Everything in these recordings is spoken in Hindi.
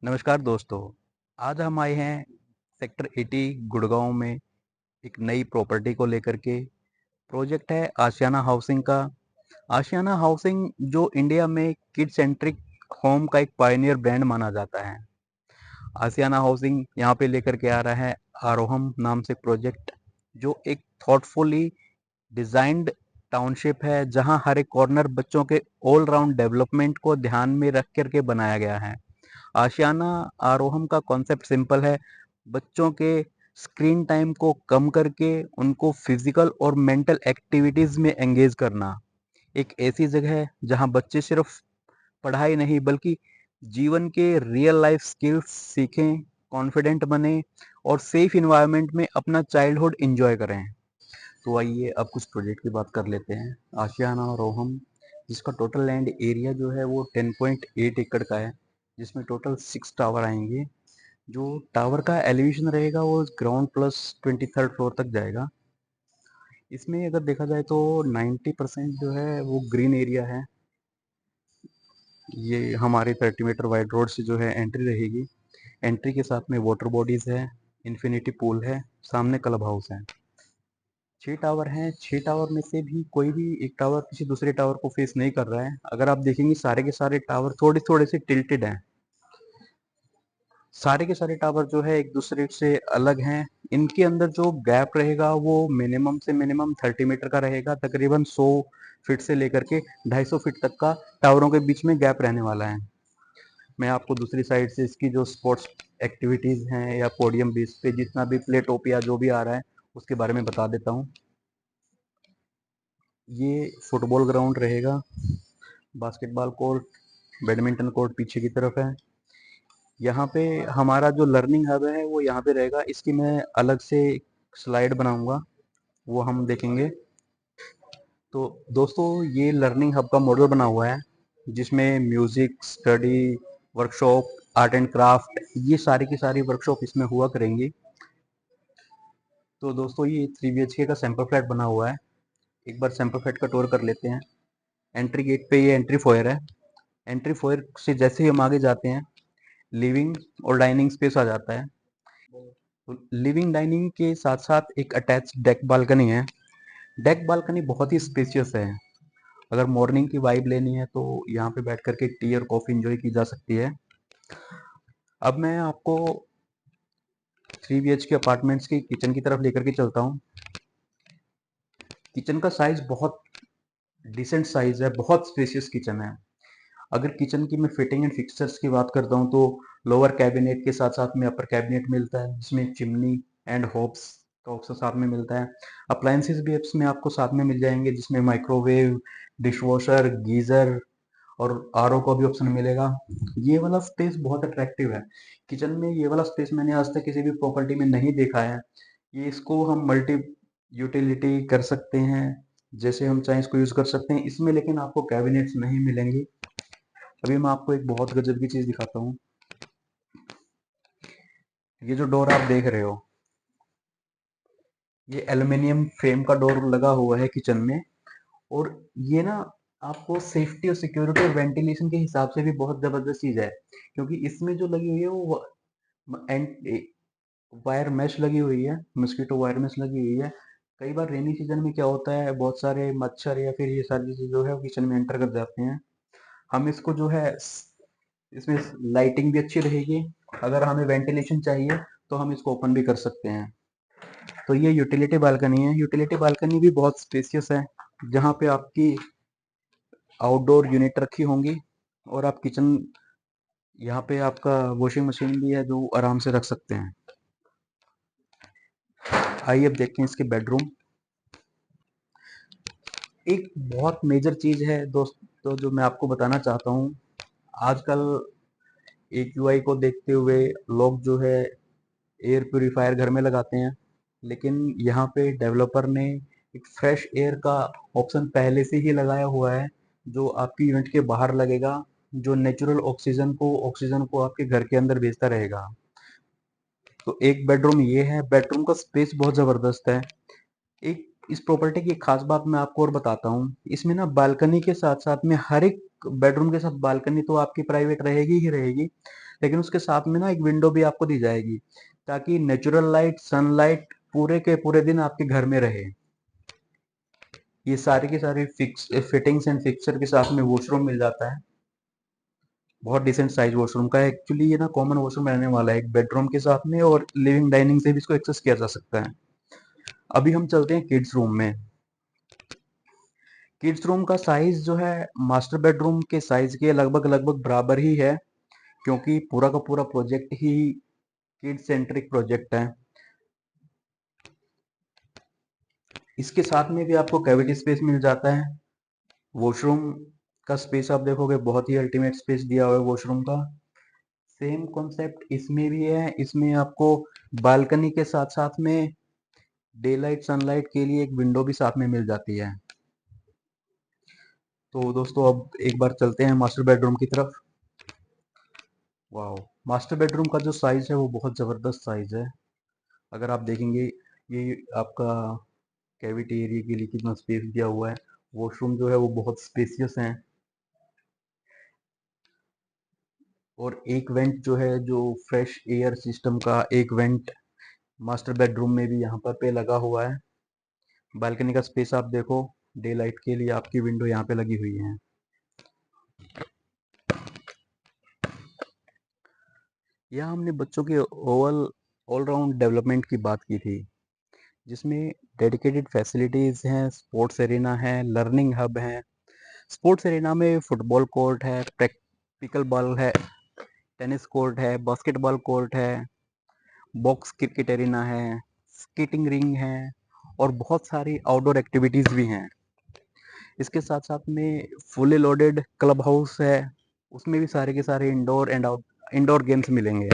नमस्कार दोस्तों। आज हम आए हैं सेक्टर 80 गुड़गांव में एक नई प्रॉपर्टी को लेकर के। प्रोजेक्ट है आशियाना हाउसिंग का। आशियाना हाउसिंग जो इंडिया में किड सेंट्रिक होम का एक पायनियर ब्रांड माना जाता है। आशियाना हाउसिंग यहाँ पे लेकर के आ रहा है आरोहम नाम से प्रोजेक्ट, जो एक थॉटफुली डिजाइंड टाउनशिप है, जहाँ हर एक कॉर्नर बच्चों के ऑल राउंड डेवलपमेंट को ध्यान में रख करके बनाया गया है। आशियाना आरोहम का कॉन्सेप्ट सिंपल है। बच्चों के स्क्रीन टाइम को कम करके उनको फिजिकल और मेंटल एक्टिविटीज में एंगेज करना। एक ऐसी जगह है जहां बच्चे सिर्फ पढ़ाई नहीं बल्कि जीवन के रियल लाइफ स्किल्स सीखें, कॉन्फिडेंट बने और सेफ इन्वायरमेंट में अपना चाइल्डहुड एंजॉय करें। तो आइए अब कुछ प्रोजेक्ट की बात कर लेते हैं। आशियाना रोहम, जिसका टोटल लैंड एरिया जो है वो 10.8 एकड़ का है, जिसमें टोटल 6 टावर आएंगे। जो टावर का एलिवेशन रहेगा वो ग्राउंड प्लस 23rd फ्लोर तक जाएगा। इसमें अगर देखा जाए तो 90% जो है वो ग्रीन एरिया है। ये हमारे 30 मीटर वाइड रोड से जो है एंट्री रहेगी। एंट्री के साथ में वाटर बॉडीज है, इन्फिनिटी पूल है, सामने क्लब हाउस है। 6 टावर हैं। 6 टावर में से भी कोई भी एक टावर किसी दूसरे टावर को फेस नहीं कर रहा है। अगर आप देखेंगे सारे के सारे टावर थोड़े थोड़े से टिल्टेड हैं। सारे के सारे टावर जो है एक दूसरे से अलग हैं। इनके अंदर जो गैप रहेगा वो मिनिमम से मिनिमम 30 मीटर का रहेगा। तकरीबन 100 फीट से लेकर के 250 फीट तक का टावरों के बीच में गैप रहने वाला है। मैं आपको दूसरी साइड से इसकी जो स्पोर्ट्स एक्टिविटीज हैं या पोडियम बेस पे जितना भी प्ले टोपिया जो भी आ रहा है उसके बारे में बता देता हूँ। ये फुटबॉल ग्राउंड रहेगा। बास्केटबॉल कोर्ट, बैडमिंटन कोर्ट पीछे की तरफ है। यहाँ पे हमारा जो लर्निंग हब है वो यहाँ पे रहेगा। इसकी मैं अलग से स्लाइड बनाऊंगा, वो हम देखेंगे। तो दोस्तों, ये लर्निंग हब का मॉडल बना हुआ है, जिसमें music, study, workshop, art and craft, ये सारी की सारी वर्कशॉप इसमें हुआ करेंगी। तो दोस्तों, ये 3 BHK का सैंपल फ्लैट बना हुआ है। एक बार सैंपल फ्लैट का टूर कर लेते हैं। एंट्री गेट पे ये एंट्री फोयर है। एंट्री फोयर से जैसे ही हम आगे जाते हैं, लिविंग और डाइनिंग स्पेस आ जाता है। तो लिविंग डाइनिंग के साथ साथ एक अटैच डेक बालकनी है। डेक बालकनी बहुत ही स्पेशियस है। अगर मॉर्निंग की वाइब लेनी है तो यहाँ पे बैठ करके टी और कॉफी एंजॉय की जा सकती है। अब मैं आपको 3 BHK अपार्टमेंट्स की किचन की तरफ लेकर के चलता हूँ। किचन का साइज बहुत डिसेंट साइज है, बहुत स्पेशियस किचन है। अगर किचन की मैं फिटिंग एंड फिक्सचर्स की बात करता हूँ तो लोअर कैबिनेट के साथ साथ में अपर कैबिनेट मिलता है, जिसमें चिमनी एंड होब्स का ऑप्शन साथ में मिलता है। अप्लायंसेस भी इसमें आपको साथ में मिल जाएंगे, जिसमें माइक्रोवेव, डिशवॉशर, गीजर और आरओ का भी ऑप्शन मिलेगा। ये वाला स्पेस बहुत अट्रैक्टिव है। किचन में ये वाला स्पेस मैंने आज तक किसी भी प्रॉपर्टी में नहीं देखा है। ये इसको हम मल्टी यूटिलिटी कर सकते हैं, जैसे हम चाहें इसको यूज कर सकते हैं इसमें, लेकिन आपको कैबिनेट्स नहीं मिलेंगी। अभी मैं आपको एक बहुत गजब की चीज दिखाता हूँ। ये जो डोर आप देख रहे हो, ये एल्युमिनियम फ्रेम का डोर लगा हुआ है किचन में। और ये ना आपको सेफ्टी और सिक्योरिटी और वेंटिलेशन के हिसाब से भी बहुत जबरदस्त चीज है, क्योंकि इसमें जो लगी हुई है वो वायर मैश लगी हुई है, मस्कीटो वायर मैश लगी हुई है। कई बार रेनी सीजन में क्या होता है, बहुत सारे मच्छर या फिर ये सारी चीजें जो है वो किचन में एंटर कर जाते हैं। हम इसको जो है इसमें लाइटिंग भी अच्छी रहेगी। अगर हमें वेंटिलेशन चाहिए तो हम इसको ओपन भी कर सकते हैं। तो ये यूटिलिटी बालकनी है। यूटिलिटी बालकनी भी बहुत स्पेसियस है, जहाँ पे आपकी आउटडोर यूनिट रखी होंगी और आप किचन, यहाँ पे आपका वॉशिंग मशीन भी है जो आराम से रख सकते हैं। आइए अब देखते हैं इसके बेडरूम। एक बहुत मेजर चीज है दोस्तों जो मैं आपको बताना चाहता हूँ। आजकल AQI को देखते हुए लोग जो है एयर प्यूरिफायर घर में लगाते हैं, लेकिन यहाँ पे डेवलपर ने एक फ्रेश एयर का ऑप्शन पहले से ही लगाया हुआ है, जो आपकी यूनिट के बाहर लगेगा, जो नेचुरल ऑक्सीजन को आपके घर के अंदर भेजता रहेगा। तो एक बेडरूम ये है। बेडरूम का स्पेस बहुत जबरदस्त है। एक इस प्रॉपर्टी की एक खास बात मैं आपको और बताता हूँ। इसमें ना बालकनी के साथ साथ में हर एक बेडरूम के साथ बालकनी तो आपकी प्राइवेट रहेगी ही रहेगी, लेकिन उसके साथ में ना एक विंडो भी आपको दी जाएगी, ताकि नेचुरल लाइट, सनलाइट पूरे के पूरे दिन आपके घर में रहे। ये सारे के सारे फिक्स फिटिंग्स एंड फिक्सचर के साथ में वॉशरूम मिल जाता है। बहुत डिसेंट साइज वॉशरूम का है। एक्चुअली ये ना कॉमन वॉशरूम रहने वाला है एक बेडरूम के साथ में, और लिविंग डाइनिंग से भी इसको एक्सेस किया जा सकता है। अभी हम चलते हैं किड्स रूम में। किड्स रूम का साइज जो है मास्टर बेडरूम के साइज के लगभग लगभग बराबर ही है, क्योंकि पूरा का पूरा प्रोजेक्ट ही किड सेंट्रिक प्रोजेक्ट है। इसके साथ में भी आपको कैविटी स्पेस मिल जाता है। वॉशरूम का स्पेस आप देखोगे बहुत ही अल्टीमेट स्पेस दिया हुआ है वॉशरूम का। सेम कॉन्सेप्ट इसमें भी है। इसमें आपको बालकनी के साथ साथ में डे लाइट सनलाइट के लिए एक विंडो भी साथ में मिल जाती है। तो दोस्तों अब एक बार चलते हैं मास्टर बेडरूम की तरफ। वाह, मास्टर बेडरूम का जो साइज है वो बहुत ज़बरदस्त साइज है। अगर आप देखेंगे, ये आपका कैविटी एरिया के लिए कितना स्पेस दिया हुआ है। वॉशरूम जो है वो बहुत स्पेसियस है, और एक वेंट जो है, जो फ्रेश एयर सिस्टम का एक वेंट मास्टर बेडरूम में भी यहाँ पर पे लगा हुआ है। बालकनी का स्पेस आप देखो, डे लाइट के लिए आपकी विंडो यहाँ पे लगी हुई है। यहाँ हमने बच्चों के ऑलराउंड डेवलपमेंट की बात की थी, जिसमें डेडिकेटेड फैसिलिटीज़ हैं, स्पोर्ट्स एरिना है, लर्निंग हब है। स्पोर्ट्स एरिना में फुटबॉल कोर्ट है, पिकल बॉल है, टेनिस कोर्ट है, बास्केटबॉल कोर्ट है, बॉक्स क्रिकेट एरिना है, स्केटिंग रिंग है, और बहुत सारी आउटडोर एक्टिविटीज़ भी हैं। इसके साथ साथ में फुली लोडेड क्लब हाउस है, उसमें भी सारे के सारे इंडोर गेम्स मिलेंगे।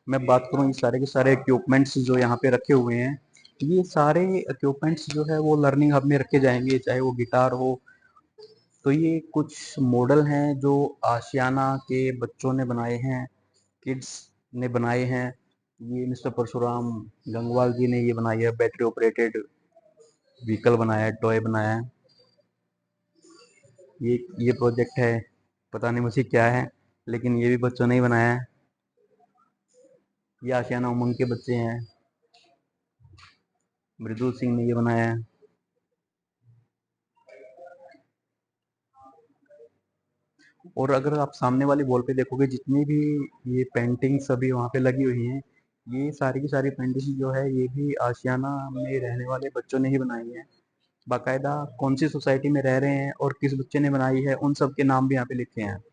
मैं बात करूँ, ये सारे के सारे इक्विपमेंट्स जो यहाँ पे रखे हुए हैं, ये सारे इक्विपमेंट्स जो है वो लर्निंग हब में रखे जाएंगे, चाहे वो गिटार हो। तो ये कुछ मॉडल हैं जो आशियाना के बच्चों ने बनाए हैं, किड्स ने बनाए हैं। ये मिस्टर परशुराम गंगवाल जी ने ये बनाई है, बैटरी ऑपरेटेड व्हीकल बनाया है, टॉय बनाया है। ये प्रोजेक्ट है, पता नहीं मुझे क्या है, लेकिन ये भी बच्चों ने ही बनाया है। ये आशियाना उमंग के बच्चे हैं, मृदुल सिंह ने ये बनाया है। और अगर आप सामने वाली वॉल पे देखोगे, जितनी भी ये पेंटिंग्स अभी वहाँ पे लगी हुई हैं, ये सारी की सारी पेंटिंग जो है ये भी आशियाना में रहने वाले बच्चों ने ही बनाई है। बाकायदा कौन सी सोसाइटी में रह रहे हैं और किस बच्चे ने बनाई है, उन सब के नाम भी यहाँ पे लिखे हैं।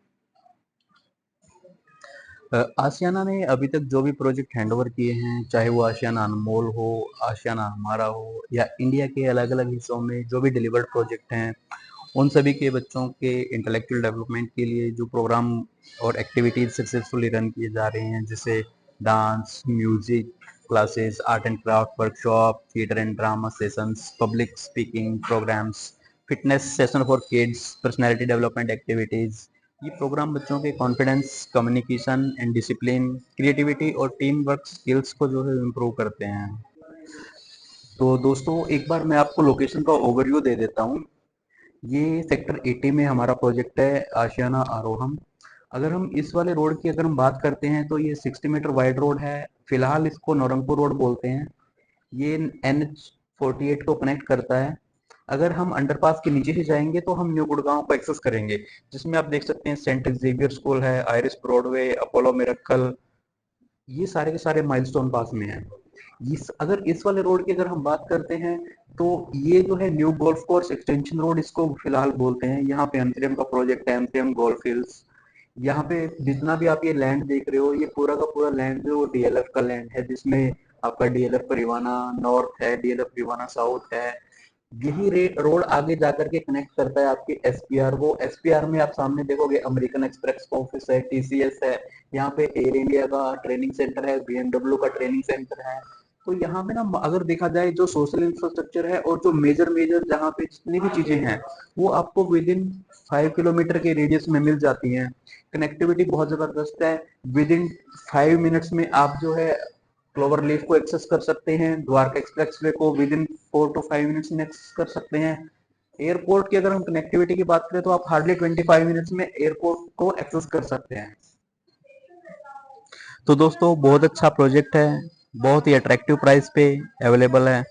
आशियाना ने अभी तक जो भी प्रोजेक्ट हैंडओवर किए हैं, चाहे वो आशियाना अनमोल हो, आशियाना हमारा हो, या इंडिया के अलग अलग हिस्सों में जो भी डिलीवर्ड प्रोजेक्ट हैं, उन सभी के बच्चों के इंटेलेक्चुअल डेवलपमेंट के लिए जो प्रोग्राम और एक्टिविटीज सक्सेसफुली रन किए जा रहे हैं, जैसे dance, music classes, art and craft workshop, theatre and drama sessions, public speaking programmes, fitness session for kids, personality development activities. ये प्रोग्राम बच्चों के confidence, communication and discipline, creativity और टीम वर्क स्किल्स को जो है इम्प्रूव करते हैं। तो दोस्तों एक बार मैं आपको लोकेशन का ओवरव्यू दे देता हूँ। ये सेक्टर 80 में हमारा प्रोजेक्ट है, आशियाना आरोहम। अगर हम इस वाले रोड की अगर हम बात करते हैं, तो ये 60 मीटर वाइड रोड है। फिलहाल इसको नौरंगपुर रोड बोलते हैं। ये NH48 को कनेक्ट करता है। अगर हम अंडरपास के नीचे से जाएंगे तो हम न्यू गुड़गांव को एक्सेस करेंगे, जिसमें आप देख सकते हैं सेंट जेवियर स्कूल है, आयरिस ब्रॉडवे, अपोलो मिरेकल। ये सारे के सारे माइलस्टोन पास में है। अगर इस वाले रोड की अगर हम बात करते हैं, तो ये जो है new golf course extension road इसको फिलहाल बोलते हैं। यहाँ पे एमसीएम का प्रोजेक्ट है, एमसीएम गोल्फ हिल्स। यहाँ पे जितना भी आप ये लैंड देख रहे हो, ये पूरा का पूरा लैंड जो डीएलएफ का लैंड है, जिसमें आपका डीएलएफ परिवाना नॉर्थ है, डीएलएफ परिवाना साउथ है। यही रोड आगे जाकर के कनेक्ट करता है आपके एसपीआर। वो एसपीआर में आप सामने देखोगे अमेरिकन एक्सप्रेस का ऑफिस है, टीसीएस है, यहाँ पे एयर इंडिया का ट्रेनिंग सेंटर है, बीएमडब्ल्यू का ट्रेनिंग सेंटर है। तो यहाँ पे ना अगर देखा जाए, जो सोशल इंफ्रास्ट्रक्चर है और जो मेजर मेजर जहाँ पे जितनी भी चीजें हैं, वो आपको विद इन 5 किलोमीटर के रेडियस में मिल जाती हैं। कनेक्टिविटी बहुत जबरदस्त है। विद इन 5 मिनट्स में आप जो है क्लोवर लीफ को एक्सेस कर सकते हैं, द्वारका एक्सप्रेस वे को विद इन 4 to 5 मिनट्स में एक्सेस कर सकते हैं। एयरपोर्ट की अगर हम कनेक्टिविटी की बात करें, तो आप हार्डली 25 मिनट्स में एयरपोर्ट को एक्सेस कर सकते हैं। तो दोस्तों बहुत अच्छा प्रोजेक्ट है, बहुत ही अट्रैक्टिव प्राइस पे अवेलेबल है।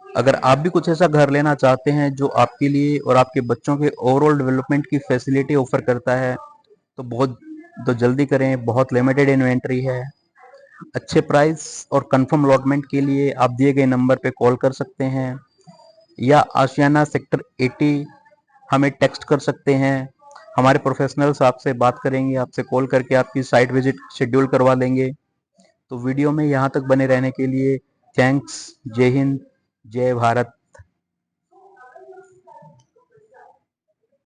अगर आप भी कुछ ऐसा घर लेना चाहते हैं जो आपके लिए और आपके बच्चों के ओवरऑल डेवलपमेंट की फैसिलिटी ऑफर करता है, तो जल्दी करें, बहुत लिमिटेड इन्वेंट्री है। अच्छे प्राइस और कंफर्म अलॉटमेंट के लिए आप दिए गए नंबर पे कॉल कर सकते हैं या आशियाना सेक्टर 80 हमें टेक्स्ट कर सकते हैं। हमारे प्रोफेशनल्स आपसे बात करेंगे, आपसे कॉल करके आपकी साइट विजिट शेड्यूल करवा लेंगे। तो वीडियो में यहाँ तक बने रहने के लिए थैंक्स। जय हिंद, जय भारत।